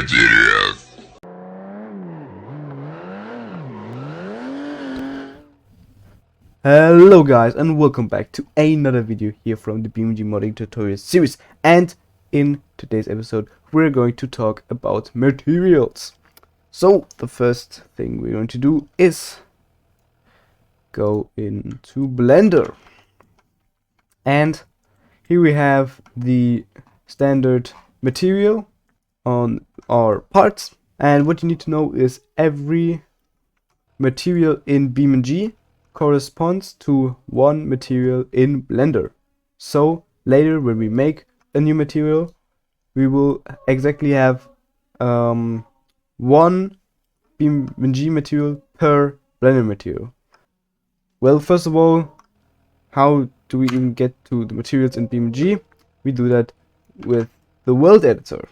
материал. Hello guys and welcome back to another video here from the BeamNG modding tutorial series, and in today's episode we're going to talk about materials. So the first thing we're going to do is go into Blender, and here we have the standard material on our parts, and what you need to know is every material in BeamNG corresponds to one material in Blender. So later when we make a new material, we will exactly have one BeamNG material per Blender material. Well, first of all, how do we even get to the materials in BeamNG? We do that with the world editor.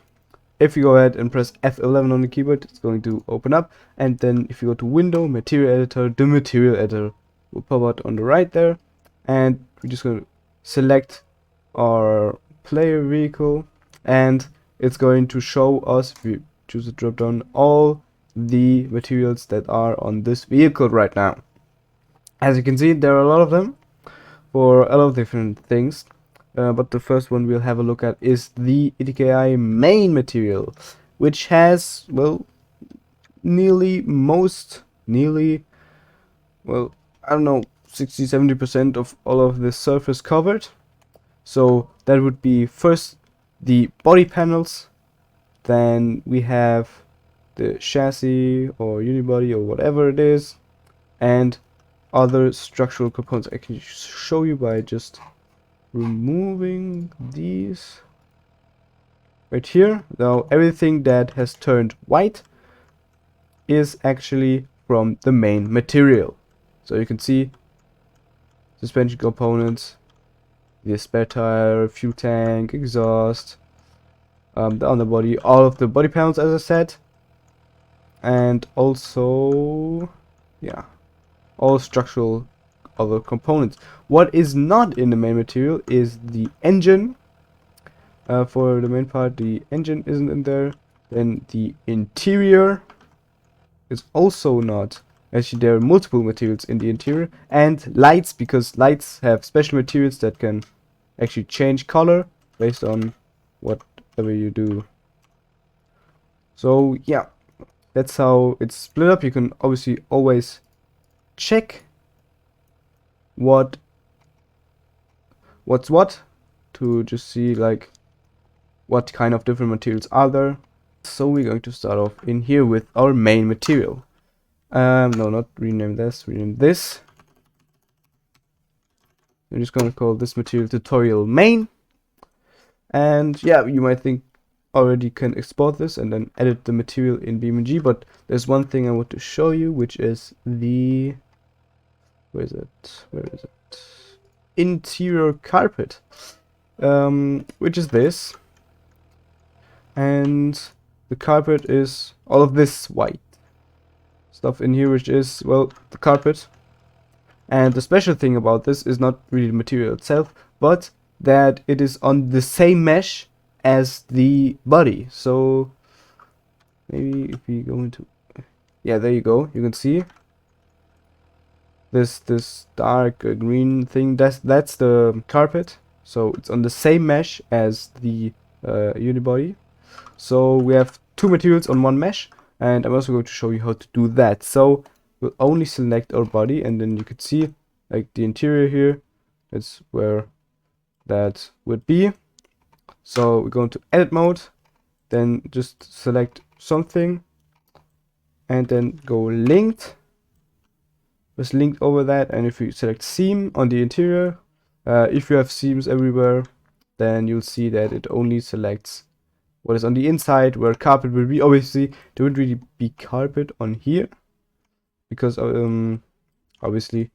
If you go ahead and press F11 on the keyboard, it's going to open up, and then if you go to Window, Material Editor, the Material Editor will pop out on the right there, and we're just going to select our player vehicle, and it's going to show us, if we choose a drop down, all the materials that are on this vehicle right now. As you can see, there are a lot of them for a lot of different things. But the first one we'll have a look at is the ETKI main material, which has, well, well, I don't know, 60-70% of all of the surface covered. So that would be first the body panels, then we have the chassis or unibody or whatever it is, and other structural components. I can show you by just removing these right here. Now everything that has turned white is actually from the main material. So you can see suspension components, the spare tire, fuel tank, exhaust, the underbody, all of the body panels, as I said, and also, yeah, all structural other components. What is not in the main material is the engine. For the main part, the engine isn't in there. Then the interior is also not. Actually, there are multiple materials in the interior, and lights, because lights have special materials that can actually change color based on whatever you do. So yeah, that's how it's split up. You can obviously always check what's what to just see like what kind of different materials are there. So we're going to start off in here with our main material. No, not rename this, rename this. I'm just going to call this material tutorial main. And yeah, you might think already can export this and then edit the material in BeamNG, but there's one thing I want to show you, which is the, where is it? Interior carpet, which is this, and the carpet is all of this white stuff in here, which is, well, the carpet. And the special thing about this is not really the material itself, but that it is on the same mesh as the body. So maybe if we go into, yeah, there you go, you can see this dark green thing. That's the carpet, so it's on the same mesh as the unibody. So we have two materials on one mesh, and I'm also going to show you how to do that. So we'll only select our body, and then you can see like the interior here, that's where that would be. So we go into edit mode, then just select something, and then go linked. Just linked over that, and if you select seam on the interior, if you have seams everywhere, then you'll see that it only selects what is on the inside, where carpet will be. Obviously there would really be carpet on here, because obviously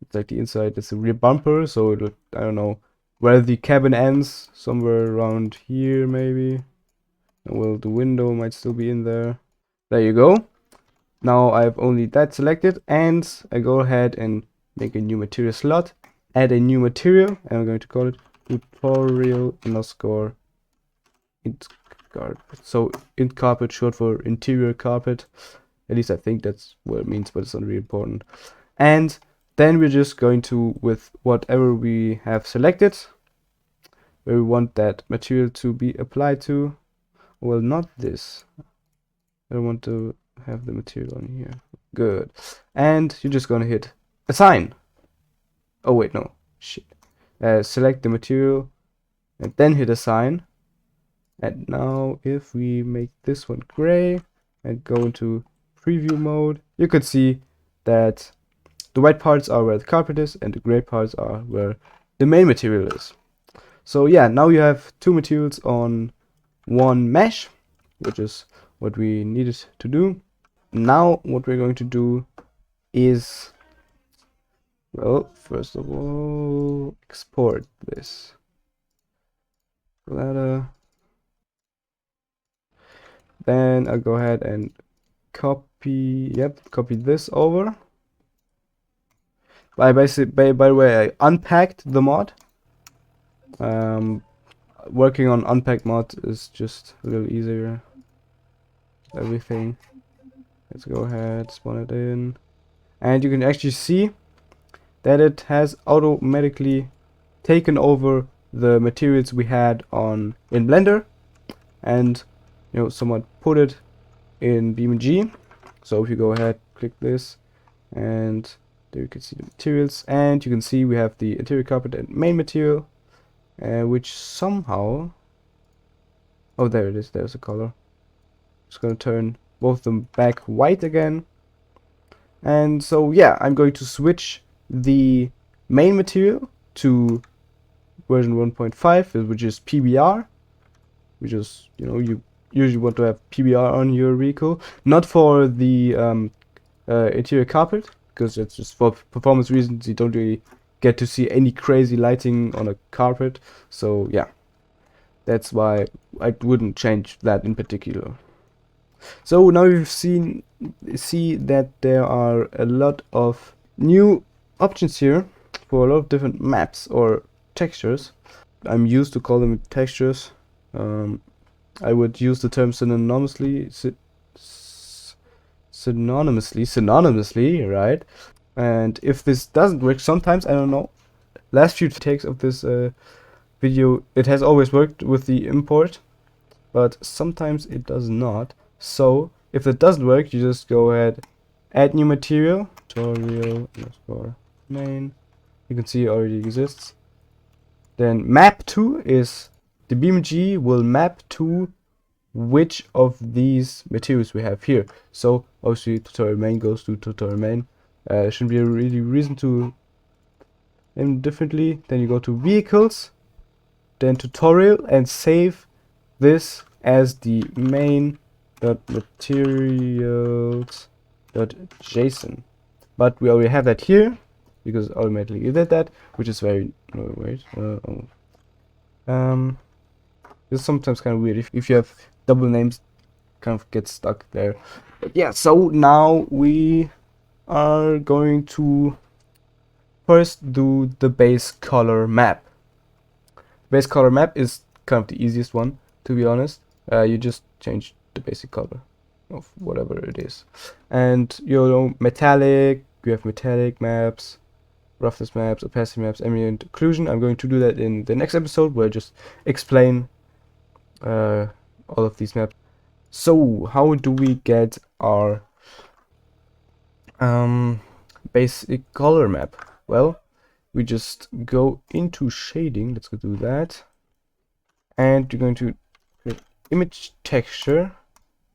it's like the inside is a rear bumper, so it would, I don't know where the cabin ends, somewhere around here maybe. Well, the window might still be in there. There you go. Now I have only that selected, and I go ahead and make a new material slot, add a new material, and I'm going to call it tutorial underscore carpet. So int carpet, short for interior carpet. At least I think that's what it means, but it's not really important. And then we're just going to, with whatever we have selected, where we want that material to be applied to. Well, not this. I don't want to have the material on here. Good. And you're just gonna hit assign. Oh wait, no. Shit. Select the material and then hit assign. And now if we make this one gray and go into preview mode, you could see that the white parts are where the carpet is and the gray parts are where the main material is. So yeah, now you have two materials on one mesh, which is what we needed to do. Now what we're going to do is, well, first of all, export this. Then I'll go ahead and copy this over. By the way, I unpacked the mod. Working on unpacked mod is just a little easier. Everything. Let's go ahead, spawn it in, and you can actually see that it has automatically taken over the materials we had in Blender, and somewhat put it in BeamNG. So if you go ahead, click this, and there you can see the materials, and you can see we have the interior carpet and main material, which somehow, oh, there it is, there's a color. Just gonna turn both of them back white again. And so yeah, I'm going to switch the main material to version 1.5, which is PBR, which is, you usually want to have PBR on your vehicle, not for the interior carpet, because it's just for performance reasons. You don't really get to see any crazy lighting on a carpet. So yeah, that's why I wouldn't change that in particular. So now you've see that there are a lot of new options here for a lot of different maps or textures. I'm used to call them textures. I would use the term synonymously, right? And if this doesn't work, sometimes, I don't know, last few takes of this video, it has always worked with the import, but sometimes it does not. So if it doesn't work, you just go ahead, add new material, tutorial main. You can see it already exists. Then map to is the BeamNG will map to which of these materials we have here. So obviously tutorial main goes to tutorial main. Shouldn't be a really reason to name differently. Then you go to vehicles, then tutorial, and save this as the main.materials.json. But we already have that here because automatically it did that, which is very it's sometimes kind of weird if you have double names, kind of get stuck there. But yeah, so now we are going to first do the base color map. Base color map is kind of the easiest one, to be honest. You just change the basic color of whatever it is, and metallic, you have metallic maps, roughness maps, opacity maps, ambient occlusion. I'm going to do that in the next episode where I just explain all of these maps. So how do we get our basic color map? Well, we just go into shading. Let's go do that, and you're going to create image texture,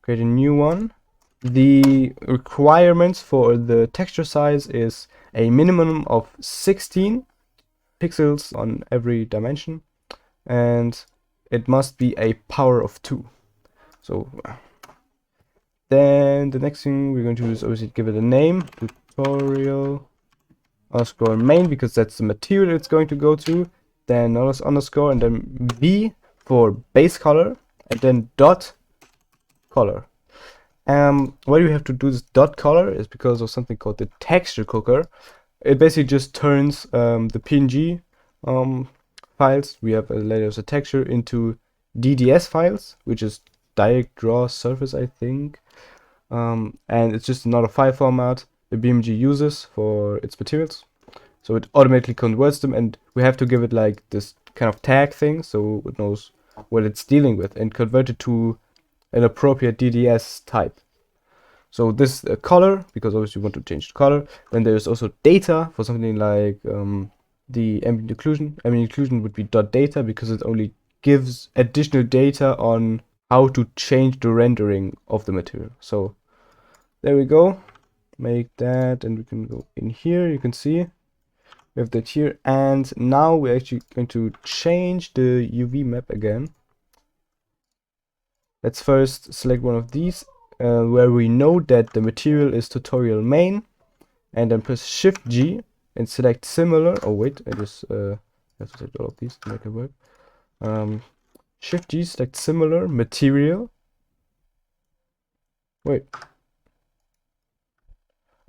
create a new one. The requirements for the texture size is a minimum of 16 pixels on every dimension, and it must be a power of 2. So then the next thing we're going to do is obviously give it a name, tutorial underscore main, because that's the material it's going to go to, then underscore, and then B for base color, and then dot color. Why do we have to do this dot color is because of something called the texture cooker. It basically just turns the PNG files we have later as a texture into DDS files, which is direct draw surface, I think. And it's just another file format the BeamNG uses for its materials. So it automatically converts them, and we have to give it like this kind of tag thing so it knows what it's dealing with and convert it to an appropriate DDS type. So this color, because obviously you want to change the color. Then there's also data for something like the ambient occlusion. Ambient occlusion would be .data because it only gives additional data on how to change the rendering of the material. So there we go. Make that, and we can go in here. You can see we have that here, and now we're actually going to change the UV map again. Let's first select one of these where we know that the material is tutorial main, and then press Shift G and select similar. Oh wait, I just have to select all of these to make it work. Shift G, select similar material. Wait.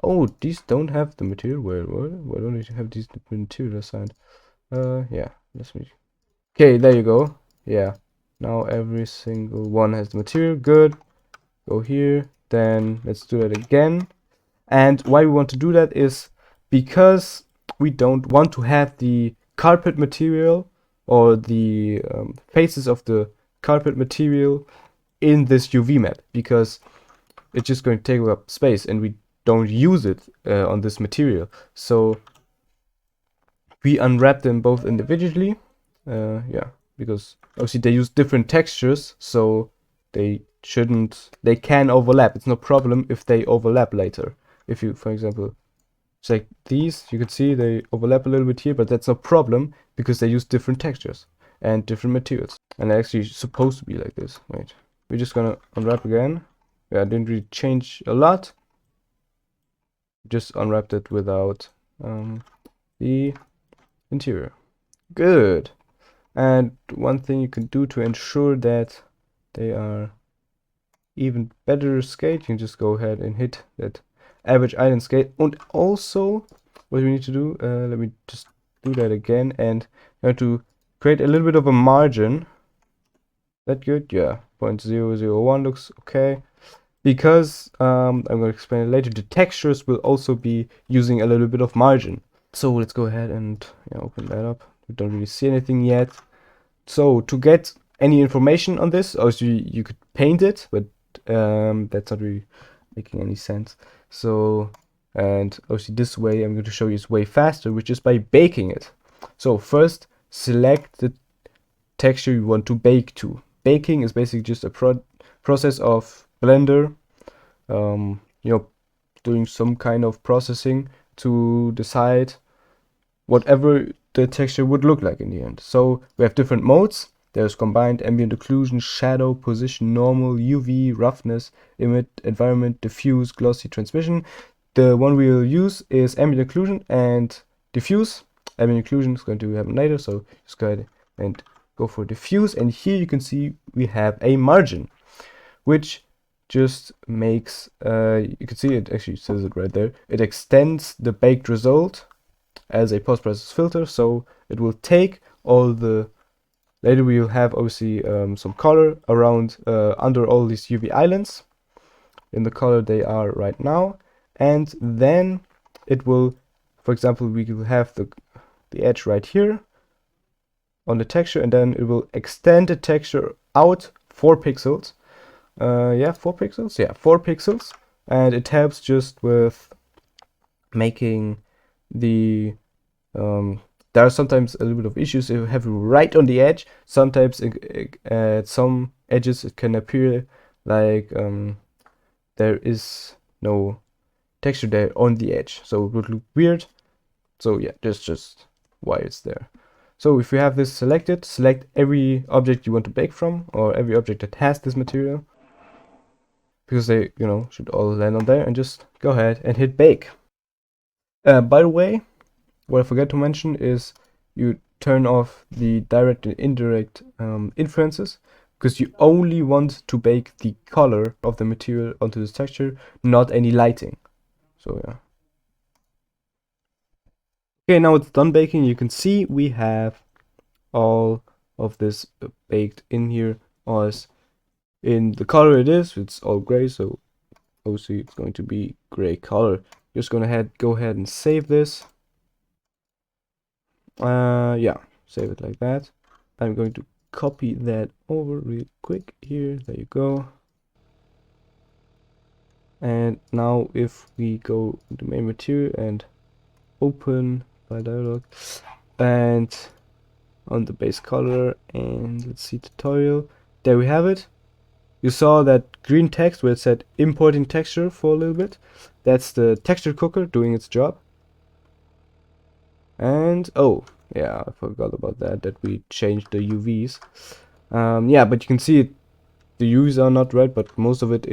Oh, these don't have the material. Why don't they have these material assigned? Yeah, let's me. Okay, there you go. Yeah, now every single one has the material. Good. Go here. Then let's do it again. And why we want to do that is because we don't want to have the carpet material or the faces of the carpet material in this UV map, because it's just going to take up space and we don't use it on this material. So we unwrap them both individually. Yeah, because obviously they use different textures, so they can overlap. It's no problem if they overlap later. If you, for example, check these, you can see they overlap a little bit here, but that's no problem because they use different textures and different materials. And they're actually supposed to be like this. Wait, we're just gonna unwrap again. Yeah, I didn't really change a lot. Just unwrapped it without the interior. Good. And one thing you can do to ensure that they are even better scaled, you can just go ahead and hit that average island scale. And also, what we need to do, let me just do that again, and you have to create a little bit of a margin. That good? Yeah, 0.001 looks okay. Because I'm going to explain it later, the textures will also be using a little bit of margin. So let's go ahead and open that up. We don't really see anything yet. So to get any information on this, obviously you could paint it, but that's not really making any sense. So, and obviously this way I'm going to show you is way faster, which is by baking it. So first select the texture you want to bake to. Baking is basically just a process of Blender, doing some kind of processing to decide whatever the texture would look like in the end. So we have different modes. There's combined, ambient occlusion, shadow, position, normal, UV, roughness, emit, environment, diffuse, glossy, transmission. The one we'll use is ambient occlusion and diffuse. Ambient occlusion is going to happen later, so just go ahead and go for diffuse. And here you can see we have a margin, which just makes, you can see it actually says it right there. It extends the baked result as a post-process filter, so it will take all the, later we will have obviously some color around under all these UV islands in the color they are right now, and then it will, for example, we will have the edge right here on the texture, and then it will extend the texture out 4 pixels. 4 pixels. Yeah, 4 pixels, and it helps just with making the there are sometimes a little bit of issues if you have it right on the edge. Sometimes at some edges it can appear like there is no texture there on the edge, so it would look weird. So yeah, that's just why it's there. So if you have this selected, select every object you want to bake from, or every object that has this material, because they should all land on there, and just go ahead and hit bake. By the way, what I forgot to mention is you turn off the direct and indirect influences, because you only want to bake the color of the material onto this texture, not any lighting. So yeah. Okay, now it's done baking. You can see we have all of this baked in here as in the color it is. It's all gray, so obviously it's going to be gray color. Just gonna go ahead and save this. Yeah, save it like that. I'm going to copy that over real quick here. There you go. And now if we go to main material and open file dialog and on the base color, and let's see tutorial, there we have it. You saw that green text where it said importing texture for a little bit. That's the texture cooker doing its job. And oh yeah, I forgot about that we changed the UVs. Yeah, but you can see it, the UVs are not red, but most of it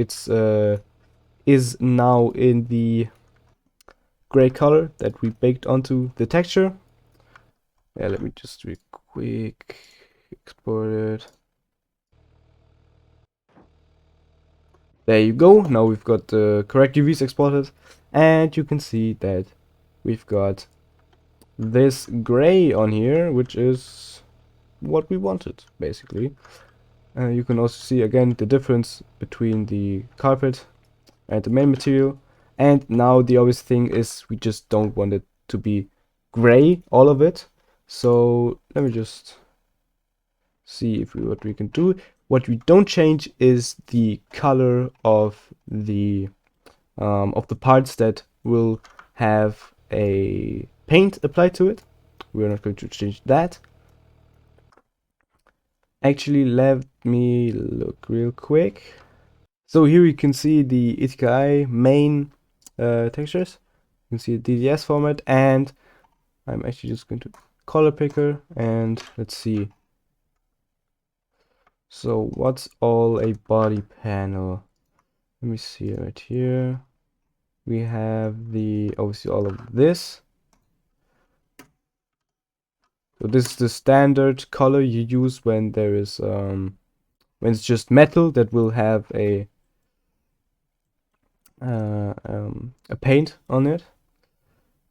is now in the gray color that we baked onto the texture. Yeah, let me just real quick export it. There you go. Now we've got the correct UVs exported, and you can see that we've got this gray on here, which is what we wanted basically. You can also see again the difference between the carpet and the main material. And now the obvious thing is we just don't want it to be gray, all of it. So let me just see what we can do. What we don't change is the color of the parts that will have a paint applied to it. We're not going to change that. Actually, let me look real quick. So here you can see the ETKI main textures. You can see the DDS format, and I'm actually just going to color picker and let's see. So what's all a body panel? Let me see right here. We have the obviously all of this. So this is the standard color you use when there is when it's just metal that will have a paint on it.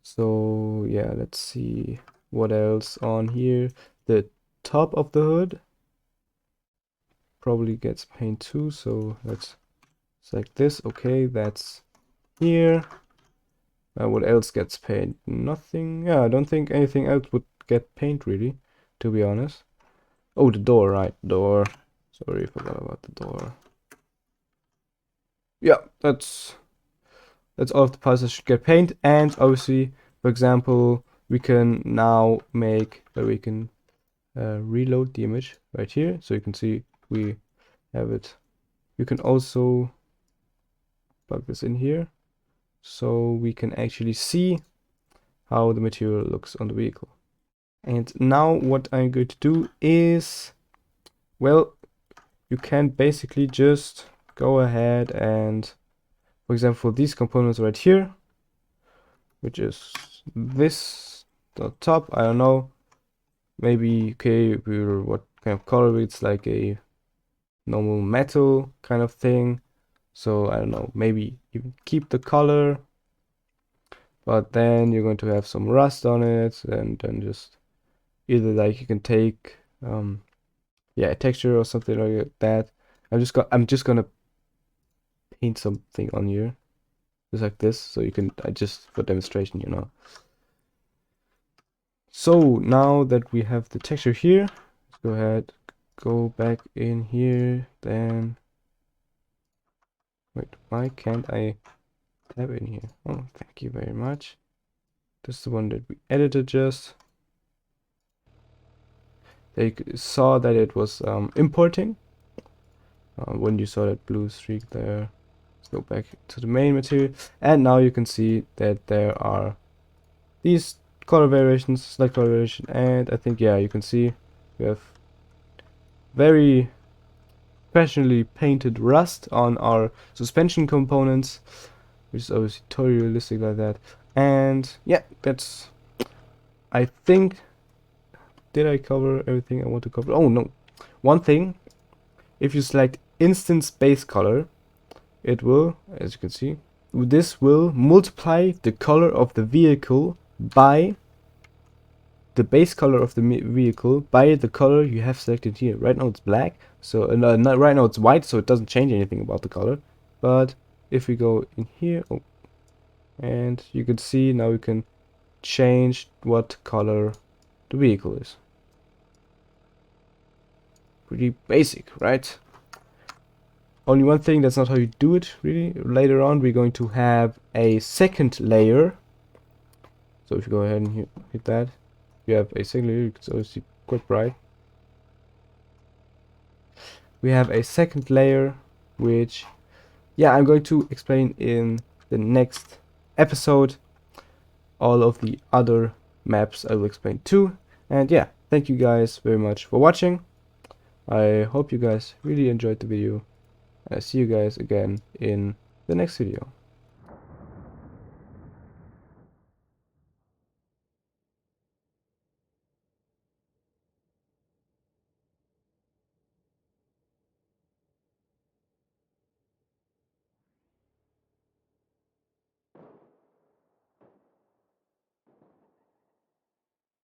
So yeah, let's see what else on here. The top of the hood probably gets paint too, so let's select this. Okay, that's here. What else gets paint? Nothing. Yeah, I don't think anything else would get paint really, to be honest. Oh, the door, right? Door. Sorry, I forgot about the door. Yeah, that's all of the parts that should get paint. And obviously, for example, we can now make we can reload the image right here, so you can see we have it. You can also plug this in here, so we can actually see how the material looks on the vehicle. And now what I'm going to do is, well, you can basically just go ahead and, for example, for these components right here, which is this, the top, I don't know, maybe, okay, what kind of color, it's like a normal metal kind of thing. So I don't know, maybe you keep the color, but then you're going to have some rust on it, and then just either like you can take yeah, a texture or something like that. I'm just gonna paint something on here just like this, so you can just for demonstration, you know. So now that we have the texture here, let's go ahead, go back in here, then wait, why can't I tab in here? Oh, thank you very much. This is the one that we edited just. They saw that it was importing when you saw that blue streak there. Let's go back to the main material, and now you can see that there are these color variations, slight color variation, and I think, yeah, you can see we have very professionally painted rust on our suspension components, which is obviously totally realistic like that. And yeah, that's, I think, did I cover everything I want to cover? Oh no, one thing, if you select instance base color, it will, as you can see, this will multiply the color of the vehicle by the base color of the vehicle by the color you have selected here. Right now it's black, so right now it's white, so it doesn't change anything about the color. But if we go in here, and you can see now we can change what color the vehicle is. Pretty basic, right? Only one thing, that's not how you do it really. Later on we're going to have a second layer. So if you go ahead and hit that, you have a second layer. You can also see quite bright. We have a second layer, which, yeah, I'm going to explain in the next episode. All of the other maps I will explain too. And yeah, thank you guys very much for watching. I hope you guys really enjoyed the video. I see you guys again in the next video.